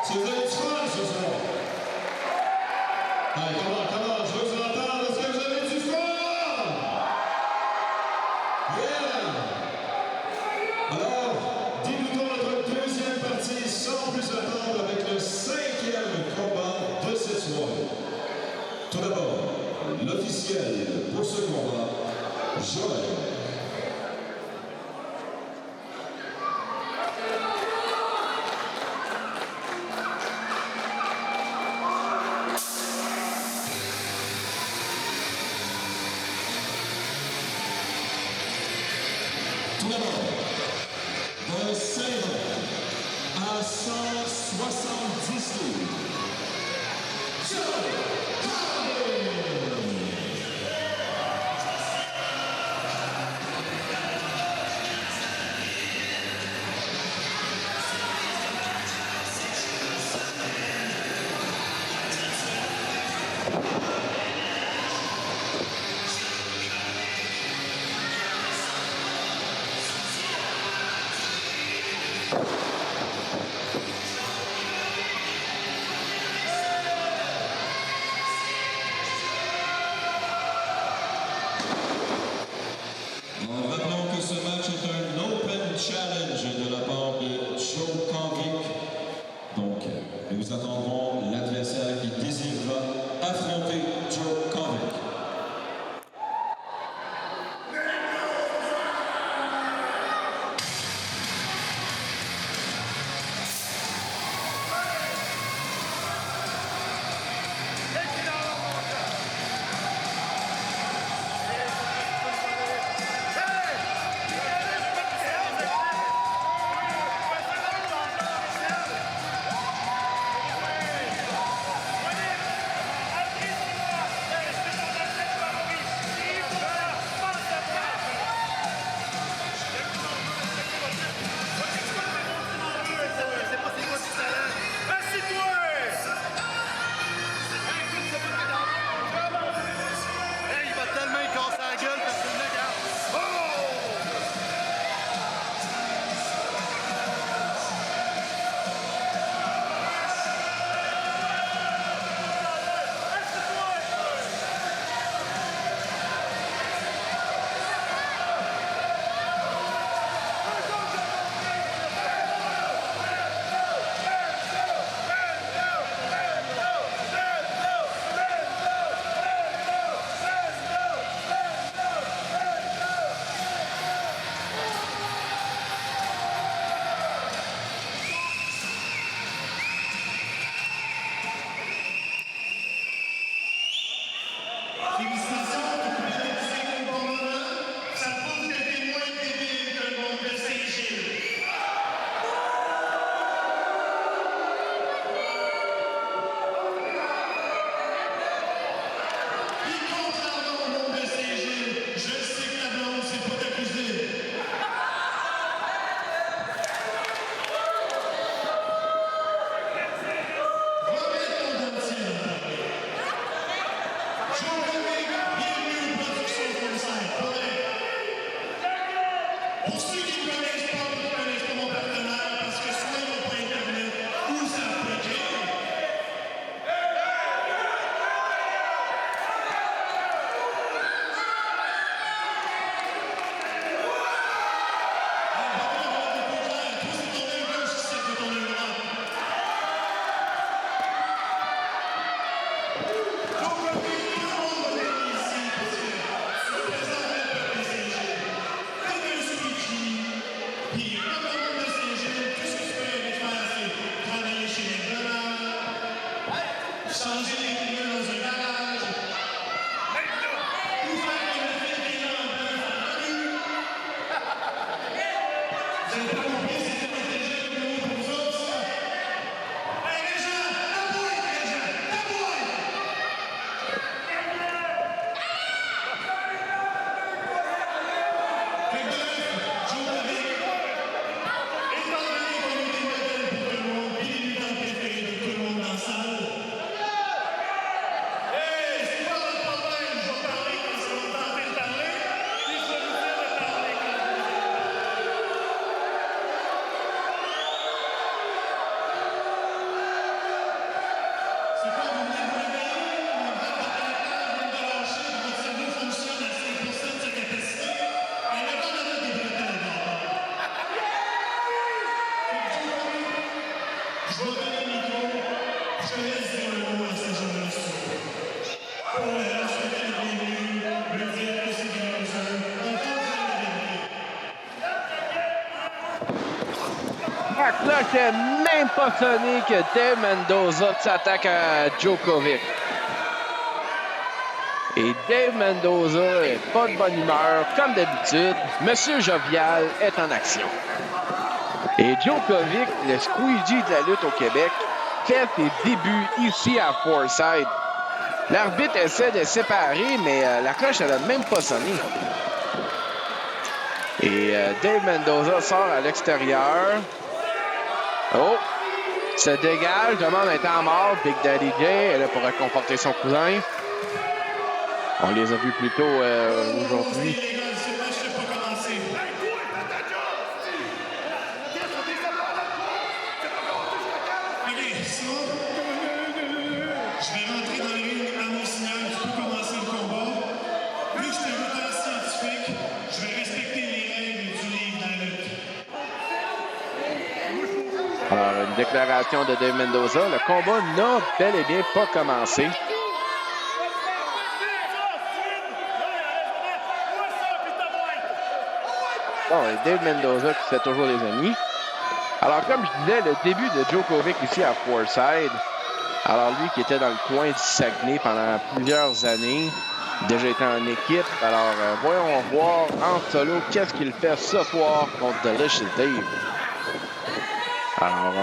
Si vous avez du fun ce soir. Allez, comment, je veux vous entendre. Est-ce que vous avez du fun? Yeah! Alors, débutons notre deuxième partie sans plus attendre avec le 5e combat de cette soirée. Tout d'abord, l'officiel pour ce combat, Joël. Tout d'abord, de 16 à 170 livres, Joe Rappelons que ce match est un Open Challenge de la part de Joe Convic. Donc, nous attendrons l'adversaire qui désirera affronter Joe Convic. Je vais donner le micro. Je te laisse dire un mot à ces journalistes. Pour le reste, je vais être bienvenue. Me dire que c'est bien comme ça. La cloche n'est même pas sonné que Dave Mendoza s'attaque à Djokovic. Et Dave Mendoza est pas de bonne humeur, comme d'habitude. Monsieur Jovial est en action. Et Djokovic, le squeegee de la lutte au Québec, fait ses débuts ici à Forsyth. L'arbitre essaie de séparer, mais la cloche n'a même pas sonné. Et Dave Mendoza sort à l'extérieur. Oh! Se dégage, demande un temps mort. Big Daddy J est là pour réconforter son cousin. On les a vus plus tôt aujourd'hui. Je vais rentrer dans le ring à mon signal. Tu peux commencer le combat. Vu que je suis un auteur scientifique, je vais respecter les règles du livre de la lutte. Alors, une déclaration de Dave Mendoza. Le combat n'a bel et bien pas commencé. Bon, et Dave Mendoza qui fait toujours des amis. Alors, comme je disais, le début de Djokovic ici à Forsyth. Alors, lui qui était dans le coin du Saguenay pendant plusieurs années, déjà été en équipe. Alors, voyons voir en solo qu'est-ce qu'il fait ce soir contre Delicious Dave. Alors,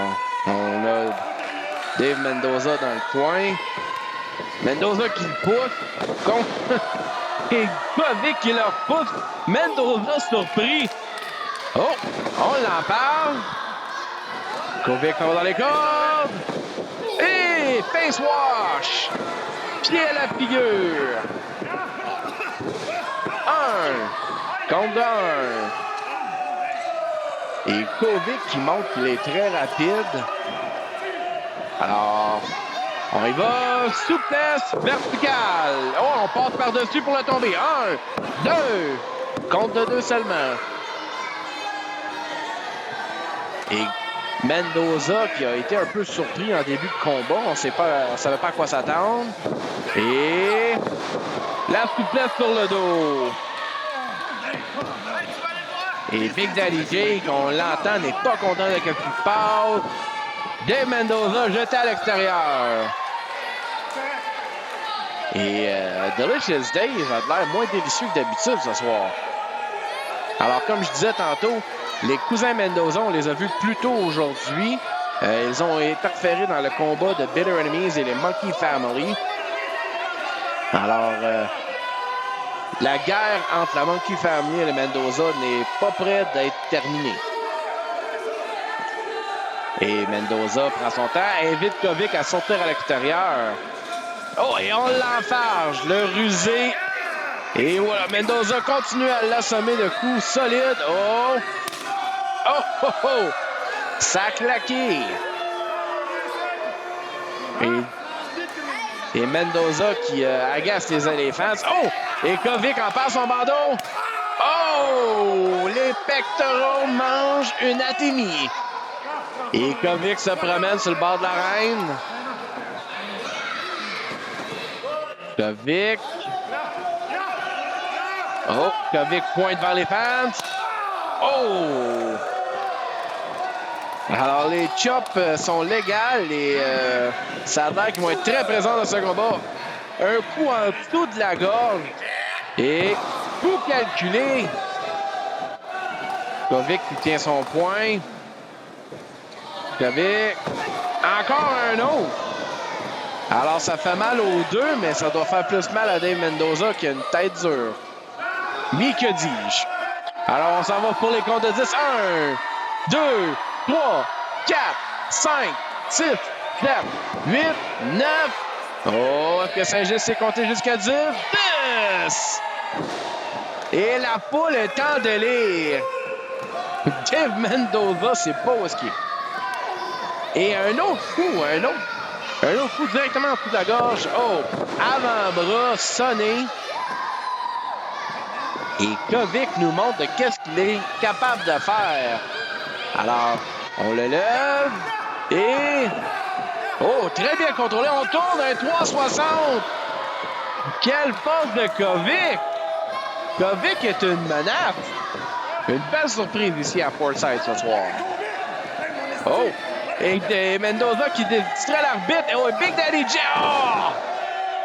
on a Dave Mendoza dans le coin. Mendoza qui le pousse. Contre... Et Kovic qui le repousse. Mendoza surpris. Oh, on l'en parle. Kovic va dans les cordes. Et face wash. Pied à la figure. 1 contre 1. Et Kovic qui montre qu'il est très rapide. Alors, on y va. Souplesse verticale. Oh, on passe par-dessus pour la tomber. 1, 2. Compte de 2 seulement. Et Mendoza qui a été un peu surpris en début de combat. On ne savait pas à quoi s'attendre. Et la souplesse sur le dos. Et Big Daddy J, qu'on l'entend, n'est pas content de ce qui se passe. Dave Mendoza jeté à l'extérieur. Et Delicious Dave a l'air moins délicieux que d'habitude ce soir. Alors, comme je disais tantôt, les cousins Mendoza, on les a vus plus tôt aujourd'hui. Ils ont interféré dans le combat de Bitter Enemies et les Monkey Family. Alors, la guerre entre la Monkey Family et les Mendoza n'est pas prête d'être terminée. Et Mendoza prend son temps, invite Kovic à sortir à l'extérieur. Oh, et on l'enfarge, le rusé. Et voilà, Mendoza continue à l'assommer de coups solides. Oh! Oh, oh, oh! Ça a claqué. Et Mendoza qui agace les éléphants. Oh! Et Kovic en passe son bandeau. Oh! Les pectoraux mangent une atémie. Et Kovic se promène sur le bord de l'arène. Kovic. Oh! Kovic pointe vers les fans. Oh! Alors, les chops sont légales et ça a l'air qu'ils vont être très présents dans ce combat. Un coup en dessous de la gorge et coup calculé. Kovic qui tient son point. Kovic. Encore un autre. Alors, ça fait mal aux deux, mais ça doit faire plus mal à Dave Mendoza qui a une tête dure. Mais que dis-je? Alors, on s'en va pour les comptes de 10. 1, 2, 3, 4, 5, 6, 7, 8, 9. Oh, est-ce que Saint-Just s'est compté jusqu'à 10? 10! Et la poule est en délire. Dave Mendoza, c'est pas où est-ce qu'il est. Et un autre coup directement en dessous de la gorge. Oh, avant-bras sonné. Et Kovic nous montre de qu'est-ce qu'il est capable de faire. Alors, on le lève. Et... Oh, très bien contrôlé. On tourne un 360. Quelle passe de Kovic. Kovic est une menace. Une belle surprise ici à Forsyth ce soir. Oh! Et Mendoza qui distrait l'arbitre. Oh, Big Daddy J. Oh!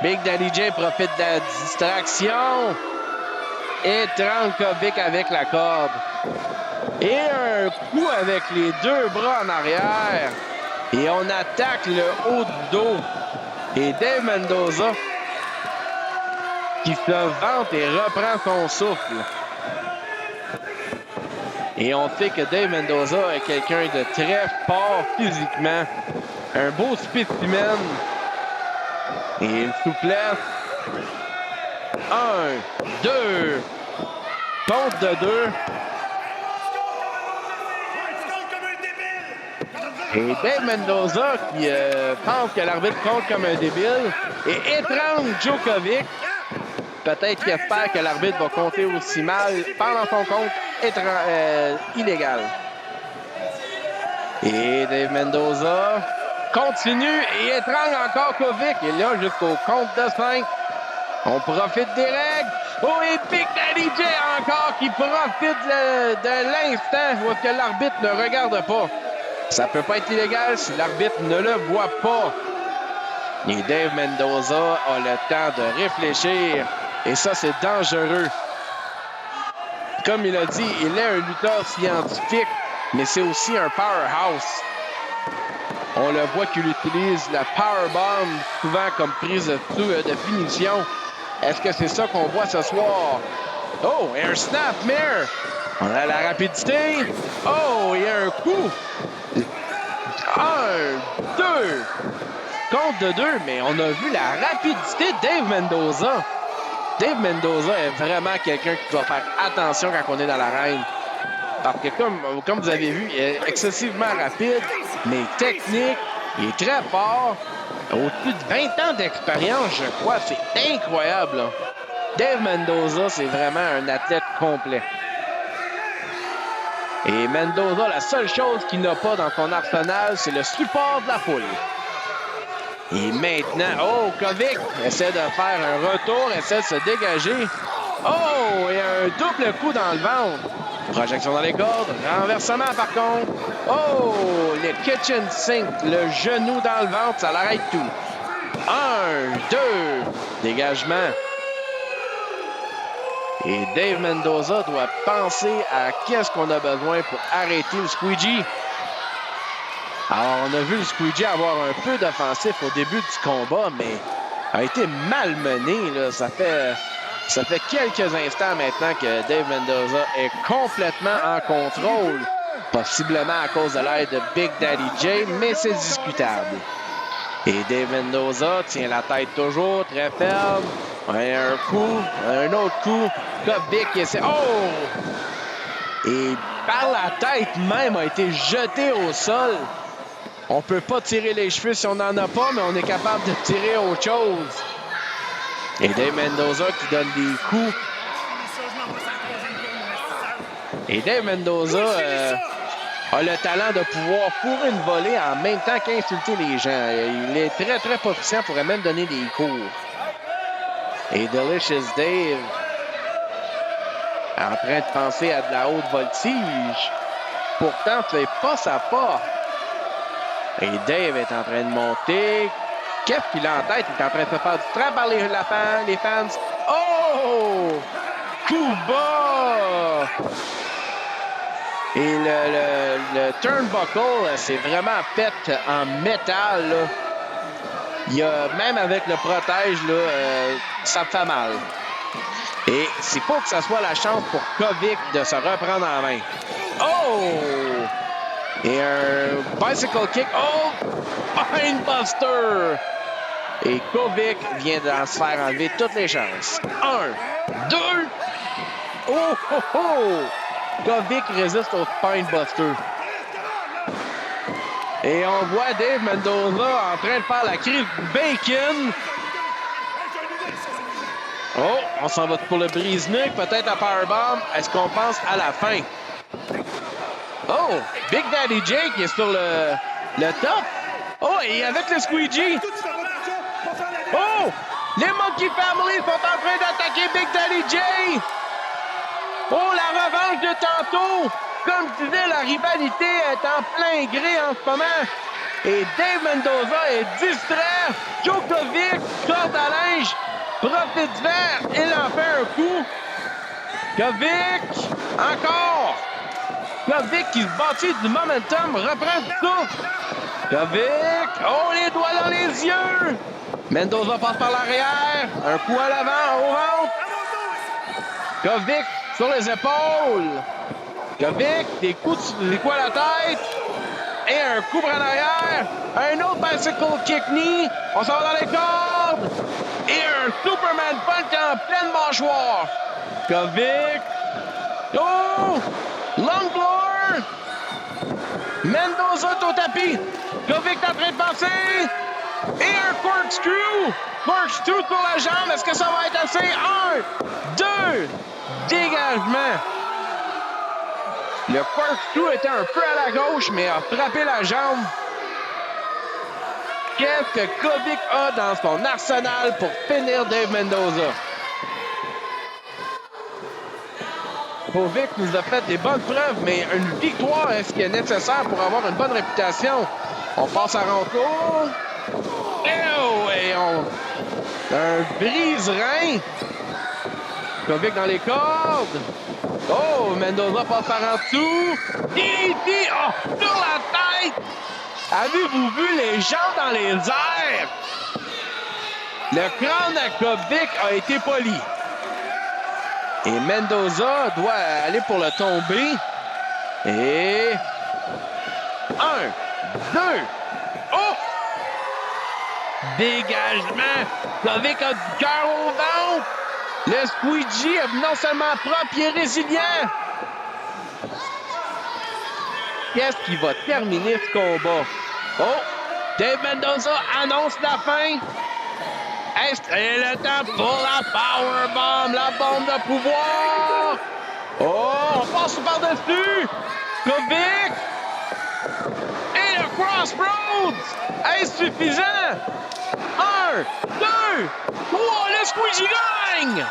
Big Daddy J profite de la distraction. Et tranche Kovic avec la corde. Et un coup avec les deux bras en arrière. Et on attaque le haut du dos. Et Dave Mendoza qui se vante et reprend son souffle. Et on sait que Dave Mendoza est quelqu'un de très fort physiquement. Un beau spécimen. Et une souplesse. 1, 2. Compte de 2. Et Dave Mendoza qui pense que l'arbitre compte comme un débile et étrange Djokovic. Peut-être qu'il espère que l'arbitre va compter aussi mal pendant son compte illégal. Et Dave Mendoza continue et étrangle encore Kovic. Et là, jusqu'au compte de 5, on profite des règles. Oh, et Big Daddy J encore qui profite de l'instant où que l'arbitre ne regarde pas. Ça peut pas être illégal si l'arbitre ne le voit pas. Et Dave Mendoza a le temps de réfléchir. Et ça, c'est dangereux. Comme il a dit, il est un lutteur scientifique, mais c'est aussi un powerhouse. On le voit qu'il utilise la powerbomb souvent comme prise de finition. Est-ce que c'est ça qu'on voit ce soir? Oh, et un snap mare. On a la rapidité. Oh, il y a un coup. 1, 2. Compte de 2, mais on a vu la rapidité de Dave Mendoza. Dave Mendoza est vraiment quelqu'un qui doit faire attention quand on est dans l'arène. Parce que comme vous avez vu, il est excessivement rapide, mais technique, il est très fort. Au-dessus de 20 ans d'expérience, je crois. C'est incroyable, là. Dave Mendoza, c'est vraiment un athlète complet. Et Mendoza, la seule chose qu'il n'a pas dans son arsenal, c'est le support de la foule. Et maintenant, oh, Kovic essaie de faire un retour, essaie de se dégager. Oh, et un double coup dans le ventre. Projection dans les cordes, renversement par contre. Oh, le kitchen sink, le genou dans le ventre, ça l'arrête tout. 1, 2, dégagement. Et Dave Mendoza doit penser à qu'est-ce qu'on a besoin pour arrêter le squeegee. Alors, on a vu le squeegee avoir un peu d'offensif au début du combat, mais a été malmené, là. Ça fait quelques instants maintenant que Dave Mendoza est complètement en contrôle. Possiblement à cause de l'aide de Big Daddy J, mais c'est discutable. Et Dave Mendoza tient la tête toujours très ferme. Un coup, un autre coup. Kovic essaie. Oh! Et par la tête même a été jeté au sol. On peut pas tirer les cheveux si on n'en a pas, mais on est capable de tirer autre chose. Et Dave Mendoza qui donne des coups. Et Dave Mendoza a le talent de pouvoir fourrer une volée en même temps qu'insulter les gens. Il est très, très proficient, pourrait même donner des cours. Et Delicious Dave, en train de penser à de la haute voltige, pourtant fait pas sa porte. Et Dave est en train de monter. Qu'est-ce qu'il a en tête? Il est en train de se faire distraire par les fans. Oh! Coup bas! Et le turnbuckle, c'est vraiment fait en métal, là. Il y a, même avec le protège, là, ça fait mal. Et c'est pour que ça soit la chance pour Kovic de se reprendre en main. Oh! Et un bicycle kick. Oh! Spinebuster! Et Kovic vient d'en se faire enlever toutes les chances. 1, 2. Oh, oh, oh! Kovic résiste au Spinebuster. Et on voit Dave Mendoza en train de faire la crise du bacon. Oh, on s'en va pour le brise-nuque, peut-être à Powerbomb. Est-ce qu'on pense à la fin? Oh, Big Daddy J qui est sur Le top. Oh, et avec le squeegee. Oh! Les Monkey Family sont en train d'attaquer Big Daddy J. Oh, la revanche de tantôt. Comme je disais, la rivalité est en plein gré en ce moment. Et Dave Mendoza est distrait. Djokovic, corde à linge, profite du verre. Il en fait un coup. Kovic, encore. Kovic qui se bâtit du momentum, reprend du souffle. Kovic, oh, les doigts dans les yeux. Mendoza passe par l'arrière. Un coup à l'avant, au ventre. Kovic sur les épaules. Kovic, des coups à la tête. Et un coup en arrière. Un autre bicycle kick knee. On s'en va dans les cordes. Et un Superman punch en pleine mâchoire. Kovic. Oh! Long blower. Mendoza est au tapis. Kovic est en train de passer. Et un corkscrew. Corkscrew pour la jambe. Est-ce que ça va être assez? 1, 2. Dégagement. Le corkscrew était un peu à la gauche, mais a frappé la jambe. Qu'est-ce que Kovic a dans son arsenal pour finir Dave Mendoza? Kovic nous a fait des bonnes preuves, mais une victoire est ce qui est nécessaire pour avoir une bonne réputation. On passe à rencontre. Et un brise-rein. Kovic dans les cordes. Oh, Mendoza passe par en dessous. DDT, oh, sur la tête. Avez-vous vu les jambes dans les airs? Le crâne à Kovic a été poli. Et Mendoza doit aller pour le tomber. Et 1, 2. Oh! Dégagement. Kovic a du cœur au ventre. Le squeegee est non seulement propre, il est résilient. Qu'est-ce qui va terminer ce combat? Oh! Dave Mendoza annonce la fin. Est-ce que c'est le temps pour la powerbomb, la bombe de pouvoir? Oh! On passe par-dessus. Kovic. Et le Crossroads. Est-ce suffisant? 1, 2, 3, le squeegee gagne!